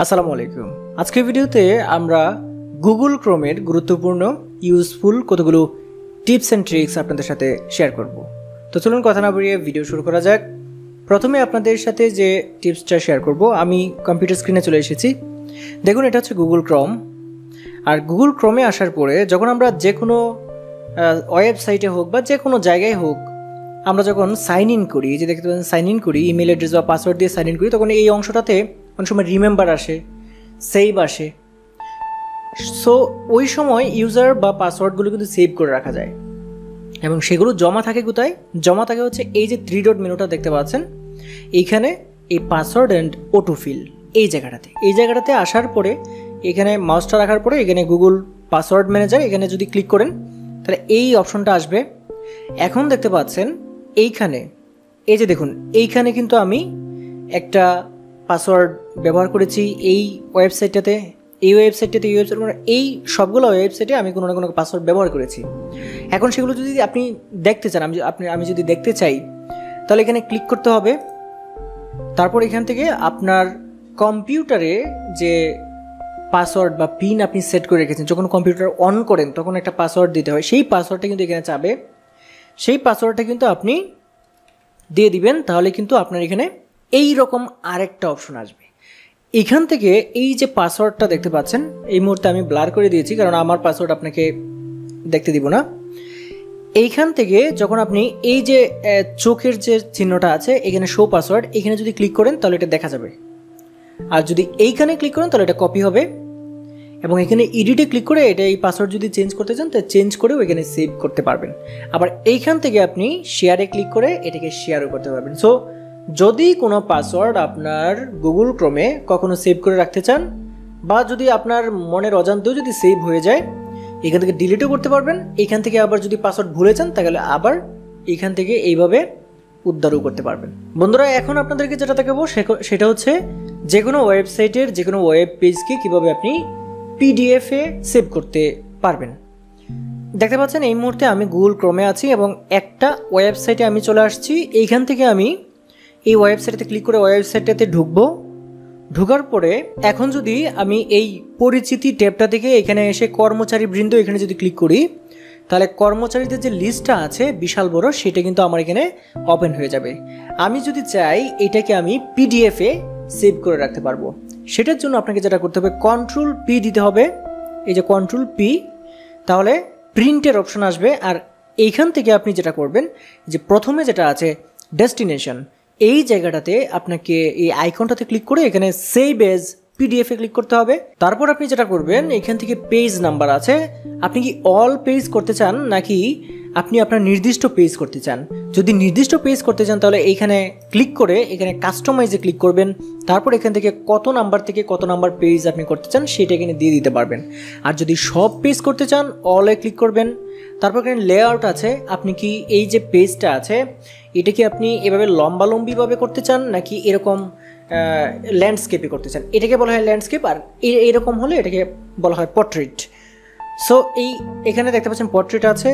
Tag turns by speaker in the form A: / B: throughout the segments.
A: আসসালামু আলাইকুম। আজকের ভিডিওতে আমরা গুগল ক্রোমের গুরুত্বপূর্ণ ইউজফুল কতগুলো টিপস অ্যান্ড ট্রিক্স আপনাদের সাথে শেয়ার করব। তো চলুন কথা না বাড়িয়ে ভিডিও শুরু করা যাক। প্রথমে আপনাদের সাথে যে টিপসটা শেয়ার করব, আমি কম্পিউটার স্ক্রিনে চলে এসেছি। দেখুন, এটা হচ্ছে গুগল ক্রোম। আর গুগল ক্রোমে আসার পরে যখন আমরা যে কোনো ওয়েবসাইটে হোক বা যে কোনো জায়গায় হোক, আমরা যখন সাইন ইন করি, যে দেখতে পাচ্ছেন সাইন ইন করি, ইমেল অ্যাড্রেস বা পাসওয়ার্ড দিয়ে সাইন ইন করি, তখন এই অংশটাতে অনেক সময় রিমেম্বার আসে, সেভ আসে। সো ওই সময় ইউজার বা পাসওয়ার্ডগুলো কিন্তু সেভ করে রাখা যায় এবং সেগুলো জমা থাকে কোথায়? জমা থাকে হচ্ছে এই যে 3 ডট মেনুটা দেখতে পাচ্ছেন, এইখানে এই পাসওয়ার্ড অ্যান্ড অটোফিল এই জায়গাটাতে আসার পরে এখানে মাউসটা রাখার পরে এখানে গুগল পাসওয়ার্ড ম্যানেজার, এখানে যদি ক্লিক করেন তাহলে এই অপশনটা আসবে। এখন দেখতে পাচ্ছেন এইখানে, এই যে দেখুন, এইখানে কিন্তু আমি একটা পাসওয়ার্ড ব্যবহার করেছি এই ওয়েবসাইটটাতে, এই সবগুলো ওয়েবসাইটে আমি কোনো না কোনো পাসওয়ার্ড ব্যবহার করেছি। এখন সেগুলো যদি আপনি দেখতে চান, আমি যদি দেখতে চাই, তাহলে এখানে ক্লিক করতে হবে। তারপর এখান থেকে আপনার কম্পিউটারে যে পাসওয়ার্ড বা পিন আপনি সেট করে রেখেছেন, যখন কম্পিউটার অন করেন তখন একটা পাসওয়ার্ড দিতে হয়, সেই পাসওয়ার্ডটা কিন্তু এখানে চাবে। সেই পাসওয়ার্ডটা কিন্তু আপনি দিয়ে দিবেন, তাহলে কিন্তু আপনার এখানে এই রকম আরেকটা অপশন আসবে। এখান থেকে এই যে পাসওয়ার্ডটা দেখতে পাচ্ছেন, এই মুহূর্তে আমি ব্লার করে দিয়েছি কারণ আমার পাসওয়ার্ড আপনাকে দেখতে দিব না। এইখান থেকে যখন আপনি এই যে চোখের যে চিহ্নটা আছে এখানে শো পাসওয়ার্ড, এখানে যদি ক্লিক করেন তাহলে এটা দেখা যাবে। আর যদি এইখানে ক্লিক করেন তাহলে এটা কপি হবে এবং এখানে এডিটে ক্লিক করে এটা এই পাসওয়ার্ড যদি চেঞ্জ করতে চান তাহলে চেঞ্জ করেও এখানে সেভ করতে পারবেন। আবার এইখান থেকে আপনি শেয়ারে ক্লিক করে এটাকে শেয়ারও করতে পারবেন। সো যদি কোনো পাসওয়ার্ড আপনার গুগল ক্রোমে কখনো সেভ করে রাখতে চান বা যদি আপনার মনের অজান্তেও যদি সেভ হয়ে যায়, এখান থেকে ডিলিটও করতে পারবেন। এখান থেকে আবার যদি পাসওয়ার্ড ভুলে যান তাহলে আবার এখান থেকে এইভাবে উদ্ধারও করতে পারবেন। বন্ধুরা, এখন আপনাদেরকে যেটা দেখাবো সেটা হচ্ছে যে কোনো ওয়েবসাইটের যে কোনো ওয়েব পেজকে কীভাবে আপনি পিডিএফে সেভ করতে পারবেন। দেখতে পাচ্ছেন এই মুহূর্তে আমি গুগল ক্রোমে আছি এবং একটা ওয়েবসাইটে আমি চলে আসছি। এইখান থেকে আমি এই ওয়েবসাইটে ক্লিক করে ওয়েবসাইটটাতে ঢুকবো। ঢোকার পরে এখন যদি আমি এই পরিচিতি ট্যাবটা থেকে এখানে এসে কর্মচারী বৃন্দ এখানে যদি ক্লিক করি, তাহলে কর্মচারীদের যে লিস্টটা আছে বিশাল বড়, সেটা কিন্তু আমার এখানে ওপেন হয়ে যাবে। আমি যদি চাই এটাকে আমি পিডিএফে সেভ করে রাখতে পারবো। সেটার জন্য আপনাকে যেটা করতে হবে, কন্ট্রোল পি দিতে হবে, এই যে কন্ট্রোল পি, তাহলে প্রিন্টের অপশন আসবে। আর এইখান থেকে আপনি যেটা করবেন, যে প্রথমে যেটা আছে ডেস্টিনেশন, এই জায়গাটাতে আপনাকে এই আইকনটাতে ক্লিক করে এখানে সেভ এজ পিডিএফে ক্লিক করতে হবে। তারপর আপনি যেটা করবেন, এখান থেকে পেজ নাম্বার আছে, আপনি কি অল পেজ করতে চান নাকি আপনি আপনার নির্দিষ্ট পেজ করতে চান। যদি নির্দিষ্ট পেজ করতে চান তাহলে এইখানে ক্লিক করে এখানে কাস্টমাইজে ক্লিক করবেন। তারপর এখান থেকে কত নাম্বার থেকে কত নাম্বার পেজ আপনি করতে চান সেটা এখানে দিয়ে দিতে পারবেন। আর যদি সব পেজ করতে চান অলে ক্লিক করবেন। তারপর এখানে লেআউট আছে, আপনি কি এই যে পেজটা আছে এটা কি আপনি এভাবে লম্বালম্বিভাবে করতে চান নাকি এরকম ল্যান্ডস্কেপে করতে চান। এটাকে বলা হয় ল্যান্ডস্কেপ, আর এরকম হলে এটাকে বলা হয় পোর্ট্রেট। সো এখানে দেখতে পাচ্ছেন পোর্ট্রেট আছে,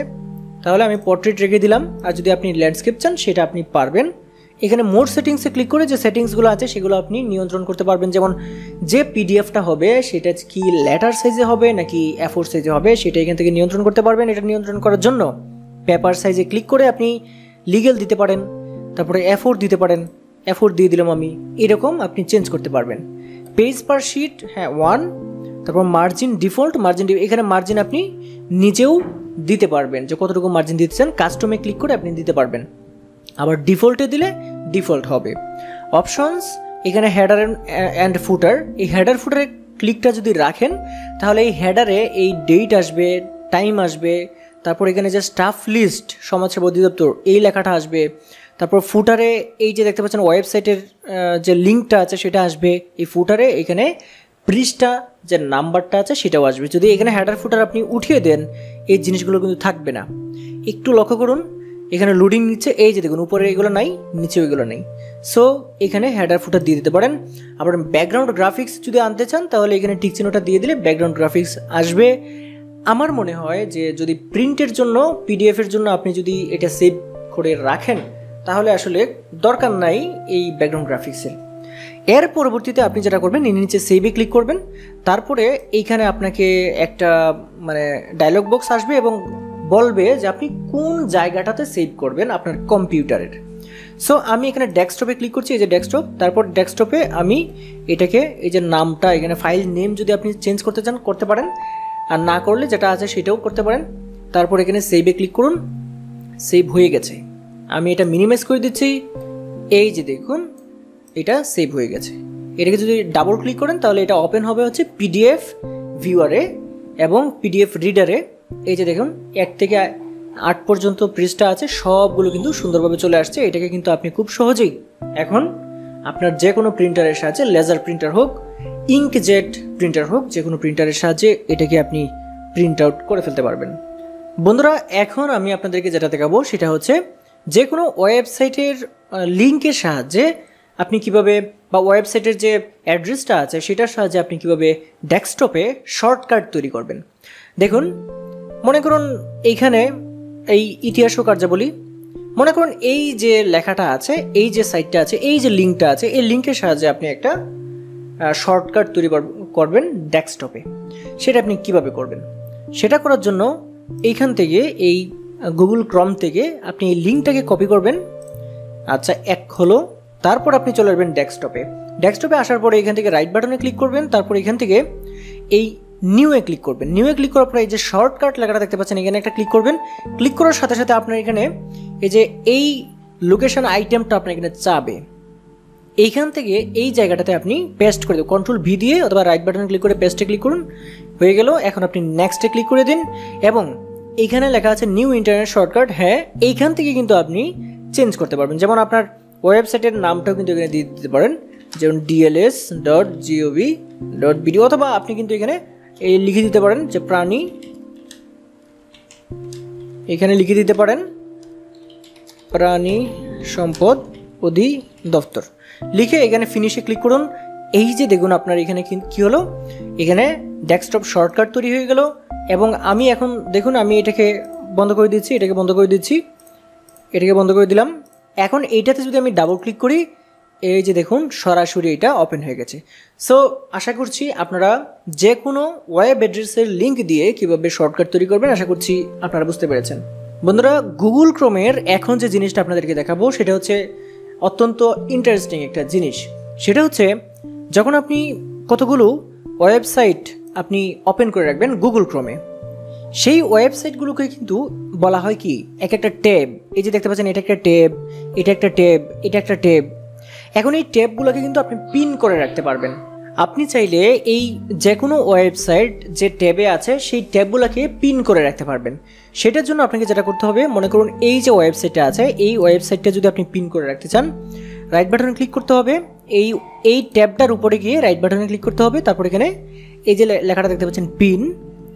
A: তাহলে আমি পোর্ট্রেট রেখে দিলাম। আর যদি আপনি ল্যান্ডস্কেপ চান সেটা আপনি পারবেন। এখানে মোর সেটিংসে ক্লিক করে যে সেটিংসগুলো আছে সেগুলো আপনি নিয়ন্ত্রণ করতে পারবেন। যেমন যে পিডিএফটা হবে সেটা কি লেটার সাইজে হবে নাকি A4 সাইজে হবে সেটা এখান থেকে নিয়ন্ত্রণ করতে পারবেন। এটা নিয়ন্ত্রণ করার জন্য পেপার সাইজে ক্লিক করে আপনি লিগেল দিতে পারেন, তারপরে A4 দিতে পারেন, A4 দিয়ে দিলাম আমি, এরকম আপনি চেঞ্জ করতে পারবেন। পেজ পার শিট, হ্যাঁ 1, তারপর মার্জিন ডিফল্ট, এখানে মার্জিন আপনি নিজেও দিতে পারবেন যে কতটুকু মার্জিন দিতে চান, কাস্টমে ক্লিক করে আপনি দিতে পারবেন। আবার ডিফল্টে দিলে ডিফল্ট হবে। অপশনস, এখানে হেডার অ্যান্ড ফুটার, এই হেডার ফুটারে ক্লিকটা যদি রাখেন তাহলে এই হেডারে এই ডেট আসবে, টাইম আসবে, তারপর এখানে যে স্টাফ লিস্ট সমাজসেবা অধিদপ্তর এই লেখাটা আসবে। তারপর ফুটারে এই যে দেখতে পাচ্ছেন ওয়েবসাইটের যে লিঙ্কটা আছে সেটা আসবে। এই ফুটারে এখানে পৃষ্ঠা যে নাম্বারটা আছে সেটাও আসবে। যদি এখানে হেডার ফুটার আপনি উঠিয়ে দেন এই জিনিসগুলো কিন্তু থাকবে না। একটু লক্ষ্য করুন, এখানে লোডিং নিচ্ছে, এই যে দেখুন উপরে এগুলো নাই, নিচে ওইগুলো নেই। সো এখানে হেডার ফুটার দিয়ে দিতে পারেন। আবার ব্যাকগ্রাউন্ড গ্রাফিক্স যদি আনতে চান তাহলে এখানে টিক চিহ্নটা দিয়ে দিলে ব্যাকগ্রাউন্ড গ্রাফিক্স আসবে। আমার মনে হয় যে যদি প্রিন্টের জন্য পিডিএফের জন্য আপনি যদি এটা সেভ করে রাখেন তাহলে আসলে দরকার নাই এই ব্যাকগ্রাউন্ড গ্রাফিক্সের। এর পরবর্তীতে আপনি যেটা করবেন, নিচে সেভে ক্লিক করবেন। তারপরে এইখানে আপনাকে একটা মানে ডায়লগ বক্স আসবে এবং বলবে যে আপনি কোন জায়গাটাতে সেভ করবেন আপনার কম্পিউটারের। সো আমি এখানে ডেস্কটপে ক্লিক করছি, এই যে ডেস্কটপ। তারপর ডেস্কটপে আমি এটাকে এই যে নামটা, এখানে ফাইল নেম যদি আপনি চেঞ্জ করতে চান করতে পারেন, আর না করলে যেটা আছে সেটাও করতে পারেন। তারপর এখানে সেভে ক্লিক করুন, সেভ হয়ে গেছে। আমি এটা মিনিমাইজ করে দিচ্ছি, এই যে দেখুন এটা সেভ হয়ে গেছে। এটাকে যদি ডাবল ক্লিক করেন তাহলে এটা ওপেন হবে হচ্ছে পিডিএফ ভিউয়ারে এবং পিডিএফ রিডারে। এই যে দেখুন 1 থেকে 8 পর্যন্ত পৃষ্ঠা আছে, সবগুলো কিন্তু সুন্দরভাবে চলে আসছে। এটাকে কিন্তু আপনি খুব সহজেই এখন আপনার যে কোনো প্রিন্টারের সাহায্যে, লেজার প্রিন্টার হোক, ইঙ্কজেট প্রিন্টার হোক, যে কোনো প্রিন্টারের সাহায্যে এটাকে আপনি প্রিন্ট আউট করে ফেলতে পারবেন। বন্ধুরা, এখন আমি আপনাদেরকে যেটা দেখাবো সেটা হচ্ছে যে কোনো ওয়েবসাইটের লিঙ্কের সাহায্যে আপনি কিভাবে, বা ওয়েবসাইটের যে অ্যাড্রেসটা আছে সেটার সাহায্যে আপনি কিভাবে ডেস্কটপে শর্টকাট তৈরি করবেন। দেখুন, মনে করুন এইখানে এই ইতিহাস ও কার্যাবলী, মনে করুন এই যে লেখাটা আছে, এই যে সাইটটা আছে, এই যে লিঙ্কটা আছে, এই লিঙ্কের সাহায্যে আপনি একটা শর্টকাট তৈরি করবেন ডেস্কটপে। সেটা আপনি কিভাবে করবেন, সেটা করার জন্য এইখান থেকে এই গুগল ক্রম থেকে আপনি এই লিঙ্কটাকে কপি করবেন। আচ্ছা, এক হলো। তারপর আপনি চলে আসবেন ডেস্কটপে। ডেস্কটপে আসার পরে এখান থেকে রাইট বাটনে ক্লিক করবেন। তারপর এখান থেকে এই নিউয়ে ক্লিক করবেন। নিউয়ে ক্লিক করার পরে এই যে শর্টকাট লেখাটা দেখতে পাচ্ছেন, এখানে একটা ক্লিক করবেন। ক্লিক করার সাথে সাথে আপনার এখানে এই যে এই লোকেশন আইটেমটা আপনার এখানে চাবে, এইখান থেকে এই জায়গাটাতে আপনি পেস্ট করে দেবেন। কন্ট্রোল ভি দিয়ে অথবা রাইট বাটনে ক্লিক করে পেস্টে ক্লিক করুন, হয়ে গেল। এখন আপনি নেক্সটে ক্লিক করে দিন এবং এইখানে লেখা আছে নিউ ইন্টারনেট শর্টকাট। হ্যাঁ, এইখান থেকে কিন্তু আপনি চেঞ্জ করতে পারবেন। যেমন আপনার ওয়েবসাইটের নামটাও কিন্তু এখানে দিয়ে দিতে পারেন, যেমন dls.gov.bd, অথবা আপনি কিন্তু এখানে এই লিখে দিতে পারেন যে প্রাণী, এখানে লিখে দিতে পারেন প্রাণী সম্পদ অধিদপ্তর, লিখে এখানে ফিনিশে ক্লিক করুন। এই যে দেখুন আপনার এখানে কি হলো, এখানে ডেস্কটপ শর্টকাট তৈরি হয়ে গেল। এবং আমি এখন দেখুন, আমি এটাকে বন্ধ করে দিচ্ছি, এটাকে বন্ধ করে দিলাম। এখন এইটাতে যদি আমি ডাবল ক্লিক করি, এই যে দেখুন সরাসরি এটা ওপেন হয়ে গেছে। সো আশা করছি আপনারা যে কোনো ওয়েব অ্যাড্রেসের লিঙ্ক দিয়ে কিভাবে শর্টকাট তৈরি করবেন আশা করছি আপনারা বুঝতে পেরেছেন। বন্ধুরা, গুগল ক্রোমের এখন যে জিনিসটা আপনাদেরকে দেখাবো সেটা হচ্ছে অত্যন্ত ইন্টারেস্টিং একটা জিনিস। সেটা হচ্ছে যখন আপনি কতগুলো ওয়েবসাইট আপনি ওপেন করে রাখবেন গুগল ক্রোমে, সেই ওয়েবসাইটগুলোকে কিন্তু বলা হয় কি এক একটা ট্যাব। এই যে দেখতে পাচ্ছেন, এটা একটা ট্যাব, এটা একটা ট্যাব, এটা একটা ট্যাব। এখন এই ট্যাবগুলোকে কিন্তু আপনি পিন করে রাখতে পারবেন। আপনি চাইলে এই যে কোনো ওয়েবসাইট যে ট্যাবে আছে সেই ট্যাবগুলোকে পিন করে রাখতে পারবেন। সেটার জন্য আপনাকে যেটা করতে হবে, মনে করুন এই যে ওয়েবসাইটটা আছে, এই ওয়েবসাইটটা যদি আপনি পিন করে রাখতে চান, রাইট বাটনে ক্লিক করতে হবে। এই ট্যাবটার উপরে গিয়ে রাইট বাটনে ক্লিক করতে হবে। তারপর এখানে এই যে লেখাটা দেখতে পাচ্ছেন পিন,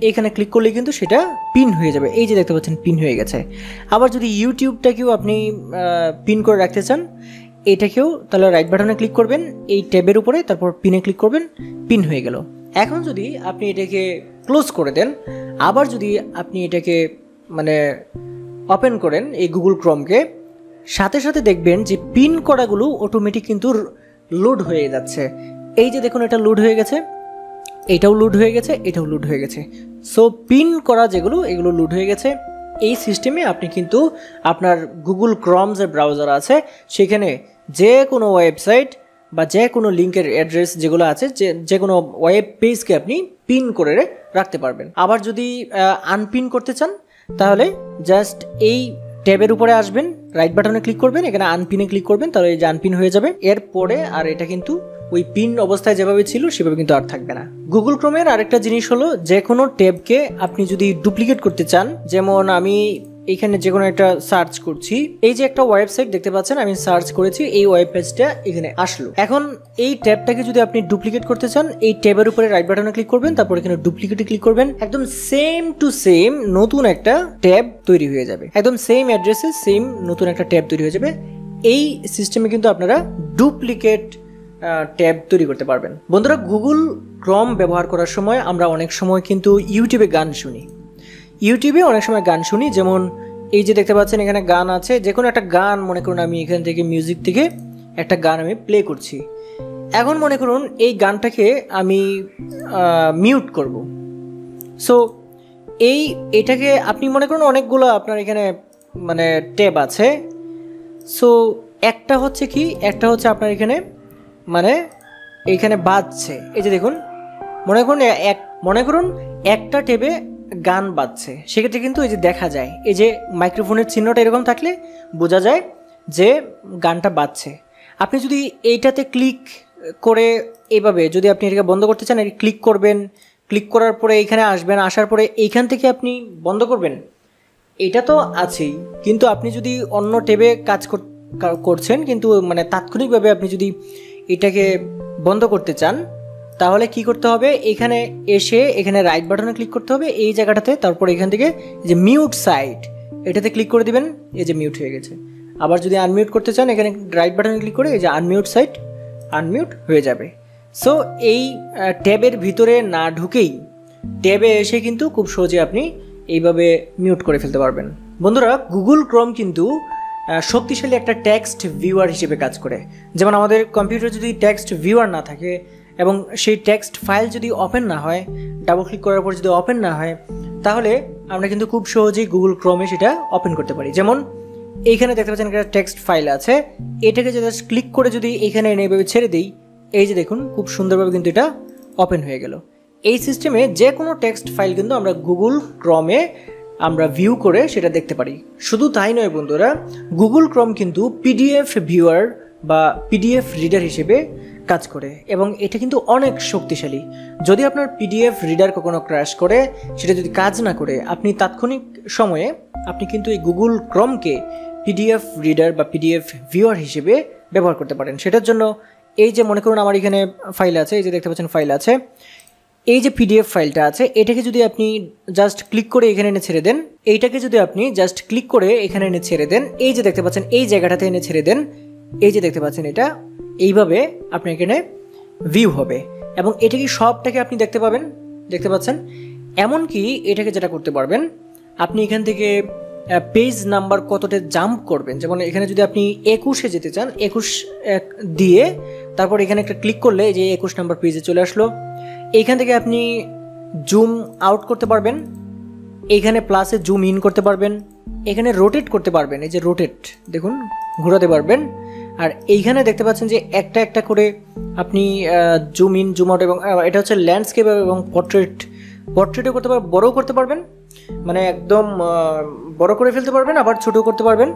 A: এখানে ক্লিক করলে কিন্তু সেটা পিন হয়ে যাবে। এই যে দেখতে পাচ্ছেন পিন হয়ে গেছে। আবার যদি ইউটিউবটাকেও আপনি পিন করে রাখতে চান, এটাকেও তাহলে রাইট বাটনে ক্লিক করবেন এই ট্যাবের উপরে, তারপর পিনে ক্লিক করবেন, পিন হয়ে গেল। এখন যদি আপনি এটাকে ক্লোজ করে দেন, আবার যদি আপনি এটাকে মানে ওপেন করেন এই গুগল ক্রোমকে, সাথে সাথে দেখবেন যে পিন করাগুলো অটোমেটিক কিন্তু লোড হয়ে যাচ্ছে। এই যে দেখুন এটা লোড হয়ে গেছে, এটাও লোড হয়ে গেছে, এটাও লোড হয়ে গেছে। সো পিন করা যেগুলো এগুলো লোড হয়ে গেছে। এই সিস্টেমে আপনি কিন্তু আপনার গুগল ক্রোম যে ব্রাউজার আছে সেখানে যে কোনো ওয়েবসাইট বা যে কোনো লিঙ্কের অ্যাড্রেস যেগুলো আছে, যে কোনো ওয়েব পেজকে আপনি পিন করে রাখতে পারবেন। আবার যদি আনপিন করতে চান তাহলে জাস্ট এই ট্যাবের উপরে আসবেন, রাইট বাটনে ক্লিক করবেন, এখানে আনপিনে ক্লিক করবেন, তাহলে এই যে আনপিন হয়ে যাবে। এরপরে আর এটা কিন্তু ওই পিন অবস্থায় যেভাবে ছিল সেভাবে কিন্তু আর থাকবে না। গুগল ক্রোমের আরেকটা জিনিস হলো, যে কোনো ট্যাবকে আপনি যদি ডুপ্লিকেট করতে চান, যেমন আমি এখানে যে কোনো একটা সার্চ করছি, এই যে একটা ওয়েবসাইট দেখতে পাচ্ছেন আমি সার্চ করেছি, এই ওয়েব পেজটা এখানে আসলো। এখন এই ট্যাবটাকে যদি আপনি ডুপ্লিকেট করতে চান, এই ট্যাবের উপরে রাইট বাটনে ক্লিক করবেন, তারপর এখানে ডুপ্লিকেটে ক্লিক করবেন, একদম সেম টু সেম নতুন একটা ট্যাব তৈরি হয়ে যাবে। একদম সেম অ্যাড্রেসে সেম নতুন একটা ট্যাব তৈরি হয়ে যাবে। এই সিস্টেমে কিন্তু আপনারা ডুপ্লিকেট ট্যাব তৈরি করতে পারবেন। বন্ধুরা, গুগল ক্রোম ব্যবহার করার সময় আমরা অনেক সময় কিন্তু ইউটিউবে গান শুনি, যেমন এই যে দেখতে পাচ্ছেন এখানে গান আছে, যে কোনো একটা গান মনে করুন আমি এখান থেকে মিউজিক থেকে একটা গান আমি প্লে করছি। এখন মনে করুন এই গানটাকে আমি মিউট করব। সো এটাকে আপনি মনে করুন অনেকগুলো আপনার এখানে মানে ট্যাব আছে। সো একটা হচ্ছে আপনার এখানে মানে এইখানে বাজছে, এই যে দেখুন, মনে করুন একটা ট্যাবে গান বাজছে, সেক্ষেত্রে কিন্তু এই যে দেখা যায়, এই যে মাইক্রোফোনের চিহ্নটা এরকম থাকলে বোঝা যায় যে গানটা বাজছে। আপনি যদি এইটাতে ক্লিক করে এইভাবে যদি আপনি এটাকে বন্ধ করতে চান, ক্লিক করবেন, ক্লিক করার পরে এইখানে আসবেন, আসার পরে এইখান থেকে আপনি বন্ধ করবেন, এটা তো আছেই। কিন্তু আপনি যদি অন্য ট্যাবে কাজ করছেন, কিন্তু মানে তাৎক্ষণিকভাবে আপনি যদি এটাকে বন্ধ করতে চান, তাহলে কি করতে হবে, এখানে এসে এখানে রাইট বাটনে ক্লিক করতে হবে এই জায়গাটাতে, তারপর এখান থেকে যে মিউট সাইট এটাতে ক্লিক করে দিবেন, এই যে মিউট হয়ে গেছে। আবার যদি আনমিউট করতে চান, এখানে রাইট বাটনে ক্লিক করে এই যে আনমিউট সাইট আনমিউট হয়ে যাবে। সো এই ট্যাবের ভিতরে না ঢুকেই ট্যাবে এসে কিন্তু খুব সহজে আপনি এইভাবে মিউট করে ফেলতে পারবেন। বন্ধুরা, গুগল ক্রোম কিন্তু শক্তিশালী একটা টেক্সট ভিউয়ার হিসেবে কাজ করে। যেমন আমাদের কম্পিউটার যদি টেক্সট ভিউয়ার না থাকে এবং সেই টেক্সট ফাইল যদি ওপেন না হয়, ডাবল ক্লিক করার পর যদি ওপেন না হয়, তাহলে আমরা কিন্তু খুব সহজেই গুগল ক্রোমে সেটা ওপেন করতে পারি। যেমন এইখানে দেখতে পাচ্ছেন একটা টেক্সট ফাইল আছে, এটাকে জাস্ট ক্লিক করে যদি এইখানে এনে এইভাবে ছেড়ে দিই, এই যে দেখুন খুব সুন্দরভাবে কিন্তু এটা ওপেন হয়ে গেল। এই সিস্টেমে যে কোনো টেক্সট ফাইল কিন্তু আমরা গুগল ক্রোমে আমরা ভিউ করে সেটা দেখতে পারি। শুধু তাই নয় বন্ধুরা, গুগল ক্রোম কিন্তু পিডিএফ ভিউয়ার বা পিডিএফ রিডার হিসেবে কাজ করে এবং এটা কিন্তু অনেক শক্তিশালী। যদি আপনার পিডিএফ রিডার কখনো ক্র্যাশ করে, সেটা যদি কাজ না করে, আপনি তাৎক্ষণিক সময়ে আপনি কিন্তু এই গুগল ক্রোমকে পিডিএফ রিডার বা পিডিএফ ভিউয়ার হিসেবে ব্যবহার করতে পারেন। সেটার জন্য এই যে মনে করুন আমার এখানে ফাইল আছে, এই যে দেখতে পাচ্ছেন ফাইল আছে, এই যে পিডিএফ ফাইলটা আছে, এটাকে যদি আপনি জাস্ট ক্লিক করে এখানে এনে ছেড়ে দেন, এইটাকে যদি আপনি জাস্ট ক্লিক করে এখানে এনে ছেড়ে দেন, এই যে দেখতে পাচ্ছেন এই জায়গাটাতে এনে ছেড়ে দেন, এই যে দেখতে পাচ্ছেন এটা এইভাবে আপনি এখানে ভিউ হবে এবং এটাকে সবটাকে আপনি দেখতে পাচ্ছেন। এমনকি এটাকে যেটা করতে পারবেন, আপনি এখান থেকে পেজ নাম্বার কতটা জাম্প করবেন, যেমন এখানে যদি আপনি 21-এ যেতে চান, 21 দিয়ে তারপর এখানে একটা ক্লিক করলে যে 21 নাম্বার পেজে চলে আসলো। এইখান থেকে আপনি জুম আউট করতে পারবেন, এইখানে প্লাসে জুম ইন করতে পারবেন, এখানে রোটেট করতে পারবেন, এই যে রোটেট দেখুন ঘোরাতে পারবেন। আর এইখানে দেখতে পাচ্ছেন যে একটা একটা করে আপনি জুম ইন জুম আউট, এবং এটা হচ্ছে ল্যান্ডস্কেপ এবং পোর্ট্রেটও করতে পারবেন, বড়ও করতে পারবেন, মানে একদম বড় করে ফেলতে পারবেন, আবার ছোটো করতে পারবেন।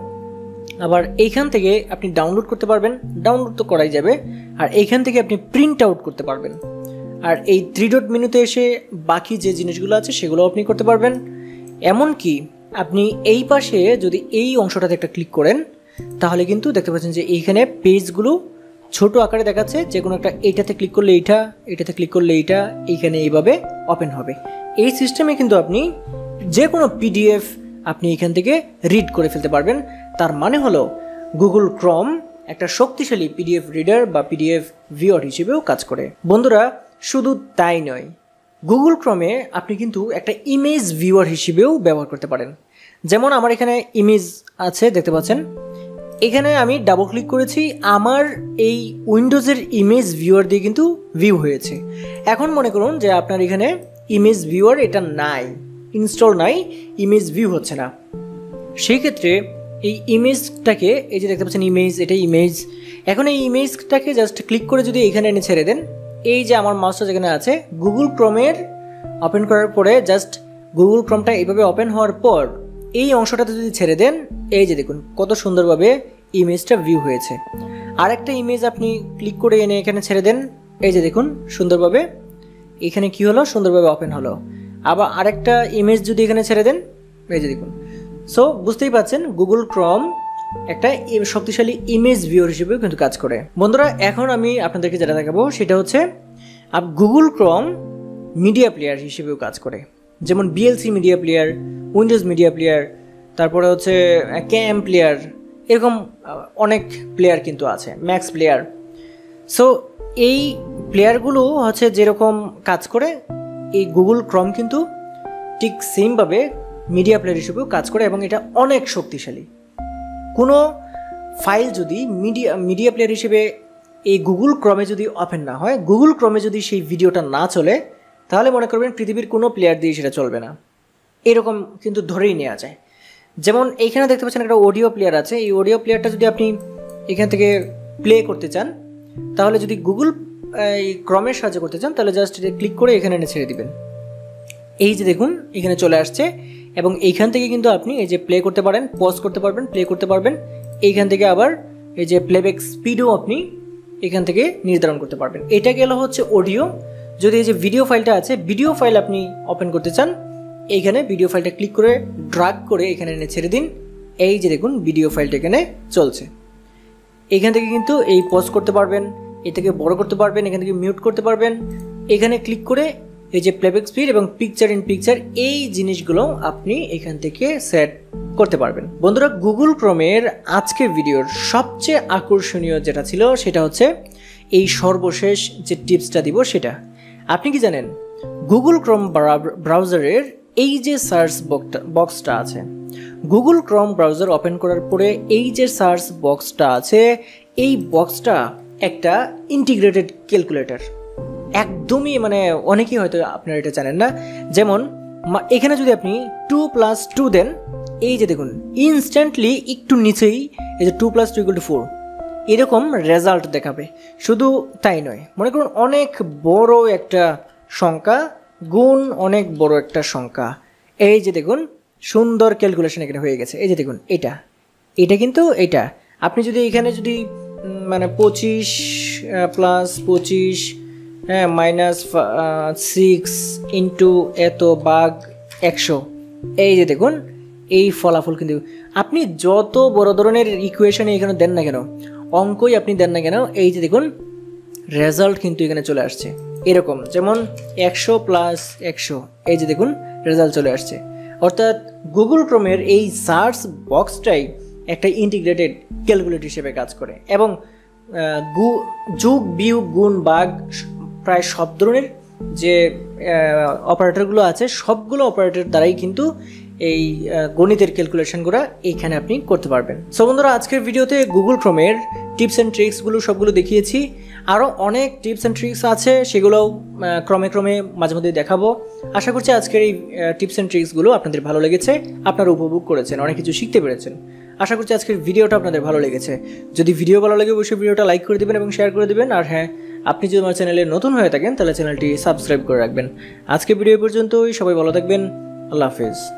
A: আবার এইখান থেকে আপনি ডাউনলোড করতে পারবেন, ডাউনলোড তো করাই যাবে, আর এইখান থেকে আপনি প্রিন্ট আউট করতে পারবেন। আর এই 3 ডট মেনুতে এসে বাকি যে জিনিসগুলো আছে সেগুলো আপনি করতে পারবেন। এমনকি আপনি এই পাশে যদি এই অংশটাতে একটা ক্লিক করেন, তাহলে কিন্তু দেখতে পাচ্ছেন যে এইখানে পেজগুলো ছোট আকারে দেখাচ্ছে, যে কোনো একটা এইটাতে ক্লিক করলে এইটা, এটাতে ক্লিক করলে এইটা, এইখানে এইভাবে ওপেন হবে। এই সিস্টেমে কিন্তু আপনি যে কোনো পিডিএফ আপনি এখান থেকে রিড করে ফেলতে পারবেন। তার মানে হলো গুগল ক্রোম একটা শক্তিশালী পিডিএফ রিডার বা পিডিএফ ভিউয়ার হিসেবেও কাজ করে। বন্ধুরা, শুধু তাই নয়, গুগল ক্রোমে আপনি কিন্তু একটা ইমেজ ভিউয়ার হিসেবেও ব্যবহার করতে পারেন। যেমন আমার এখানে ইমেজ আছে দেখতে পাচ্ছেন, এখানে আমি ডাবল ক্লিক করেছি, আমার এই উইন্ডোজের ইমেজ ভিউয়ার দিয়ে কিন্তু ভিউ হয়েছে। এখন মনে করুন যে আপনার এখানে ইমেজ ভিউয়ার এটা নাই, ইনস্টল নাই, ইমেজ ভিউ হচ্ছে না, সেই ক্ষেত্রে এই ইমেজটাকে, এই যে দেখতে পাচ্ছেন ইমেজ, এটা ইমেজ, এখন এই ইমেজটাকে জাস্ট ক্লিক করে যদি এখানে এনে ছেড়ে দেন, এই যে আমার মাউসটা যেখানে আছে গুগল ক্রোমের ওপেন করার পরে জাস্ট গুগল ক্রোমটা এইভাবে ওপেন হওয়ার পর এই অংশটাতে যদি ছেড়ে দেন, এই যে দেখুন কত সুন্দরভাবে ইমেজটা ভিউ হয়েছে। আরেকটা ইমেজ আপনি ক্লিক করে এনে এখানে ছেড়ে দেন, এই যে দেখুন সুন্দরভাবে এখানে কি হলো, সুন্দরভাবে ওপেন হলো। আবার আরেকটা ইমেজ যদি এখানে ছেড়ে দেন, এই যে দেখুন। সো বুঝতেই পারছেন গুগল ক্রোম একটা শক্তিশালী ইমেজ ভিউয়ার হিসেবেও কিন্তু কাজ করে। বন্ধুরা, এখন আমি আপনাদেরকে যেটা দেখাবো সেটা হচ্ছে গুগল ক্রোম মিডিয়া প্লেয়ার হিসেবেও কাজ করে। যেমন BLC media player, Windows media player, তারপরে হচ্ছে ক্যাম প্লেয়ার, এরকম অনেক প্লেয়ার কিন্তু আছে, ম্যাক্স প্লেয়ার। সো এই প্লেয়ারগুলো হচ্ছে যেরকম কাজ করে, এই গুগল ক্রোম কিন্তু ঠিক সেমভাবে মিডিয়া প্লেয়ার হিসেবেও কাজ করে এবং এটা অনেক শক্তিশালী। কোনো ফাইল যদি মিডিয়া প্লেয়ার হিসেবে এই গুগল ক্রমে যদি ওপেন না হয়, গুগল ক্রমে যদি সেই ভিডিওটা না চলে, তাহলে মনে করবেন পৃথিবীর কোনো প্লেয়ার দিয়ে সেটা চলবে না। এরকম কিন্তু ধরেই নেওয়া যায়। যেমন এইখানে দেখতে পাচ্ছেন একটা অডিও প্লেয়ার আছে, এই অডিও প্লেয়ারটা যদি আপনি এখান থেকে প্লে করতে চান, তাহলে যদি গুগল এই ক্রমের সাহায্য করতে চান, তাহলে জাস্ট এটা ক্লিক করে এখানে এনে ছেড়ে দিবেন। এই যে দেখুন এখানে চলে আসছে, এবং এইখান থেকে কিন্তু আপনি এই যে প্লে করতে পারেন, পজ করতে পারবেন, প্লে করতে পারবেন। এইখান থেকে আবার এই যে প্লেব্যাক স্পিডও আপনি এখান থেকে নির্ধারণ করতে পারবেন। এটা গেল হচ্ছে অডিও। যদি এই যে ভিডিও ফাইলটা আছে, ভিডিও ফাইল আপনি ওপেন করতে চান, এইখানে ভিডিও ফাইলটা ক্লিক করে ড্রাগ করে এখানে এনে ছেড়ে দিন। এই যে দেখুন ভিডিও ফাইলটা এখানে চলছে। এখান থেকে কিন্তু এই পজ করতে পারবেন, এটাকে বড় করতে পারবেন, এখান থেকে মিউট করতে পারবেন। এখানে ক্লিক করে এই যে প্লেব্যাক স্পিড এবং পিকচার ইন পিকচার, এই জিনিসগুলো আপনি এখান থেকে সেট করতে পারবেন। বন্ধুরা, গুগল ক্রোমের আজকের ভিডিওর সবচেয়ে আকর্ষণীয় যেটা ছিল সেটা হচ্ছে এই সর্বশেষ যে টিপসটা দিব সেটা। আপনি কি জানেন গুগল ক্রোম ব্রাউজারের এই যে সার্চ বক্সটা আছে, গুগল ক্রোম ব্রাউজার ওপেন করার পরে এই যে সার্চ বক্সটা আছে, এই বক্সটা একটা ইন্টিগ্রেটেড ক্যালকুলেটর। একদমই মানে অনেকেই হয়তো আপনারা এটা জানেন না। যেমন এখানে যদি আপনি 2+2 দেন, এই যে দেখুন ইনস্ট্যান্টলি একটু নিচেই এই যে 2+2 = 4 এরকম রেজাল্ট দেখাবে। শুধু তাই নয়, মনে করুন অনেক বড় একটা সংখ্যা গুণ অনেক বড় একটা সংখ্যা, এই যে দেখুন সুন্দর ক্যালকুলেশন এখানে হয়ে গেছে। এই যে দেখুন এটা কিন্তু এটা আপনি যদি এখানে যদি মানে 25 + 25 -6 ইন্টু এত ভাগ 100, এই যে দেখুন এই ফলাফল কিন্তু আপনি যত বড় ধরনের ইকুয়েশনে এখানে দেন না কেন, অঙ্কই আপনি দেন না কেন, এই যে দেখুন রেজাল্ট কিন্তু এখানে চলে আসছে এরকম। যেমন 100 + 100, এই যে দেখুন রেজাল্ট চলে আসছে। অর্থাৎ গুগল ক্রোমের এই সার্চ বক্সটাই একটা ইন্টিগ্রেটেড ক্যালকুলেটর হিসেবে কাজ করে, এবং যোগ বিয়োগ গুণ ভাগ প্রায় সব ধরনের যে অপারেটরগুলো আছে সবগুলো অপারেটর দ্বারাই কিন্তু এই গণিতের ক্যালকুলেশনগুলো এইখানে আপনি করতে পারবেন। সো বন্ধুরা, আজকের ভিডিওতে গুগল ক্রোমের টিপস অ্যান্ড ট্রিক্সগুলো সবগুলো দেখিয়েছি। আরও অনেক টিপস অ্যান্ড ট্রিক্স আছে, সেগুলোও ক্রমে মাঝে মধ্যে দেখাবো। আশা করছি আজকের এই টিপস অ্যান্ড ট্রিক্সগুলো আপনাদের ভালো লেগেছে, আপনারা উপভোগ করেছেন, অনেক কিছু শিখতে পেরেছেন। আশা করছি আজকের ভিডিওটা আপনাদের ভালো লেগেছে। যদি ভিডিও ভালো লাগে অবশ্যই ভিডিওটা লাইক করে দেবেন এবং শেয়ার করে দেবেন। আর হ্যাঁ, আপনি যদি আমার চ্যানেলে নতুন হয়ে থাকেন তাহলে চ্যানেলটি সাবস্ক্রাইব করে রাখবেন। আজকের ভিডিও পর্যন্তই, সবাই ভালো থাকবেন। আল্লাহ হাফেজ।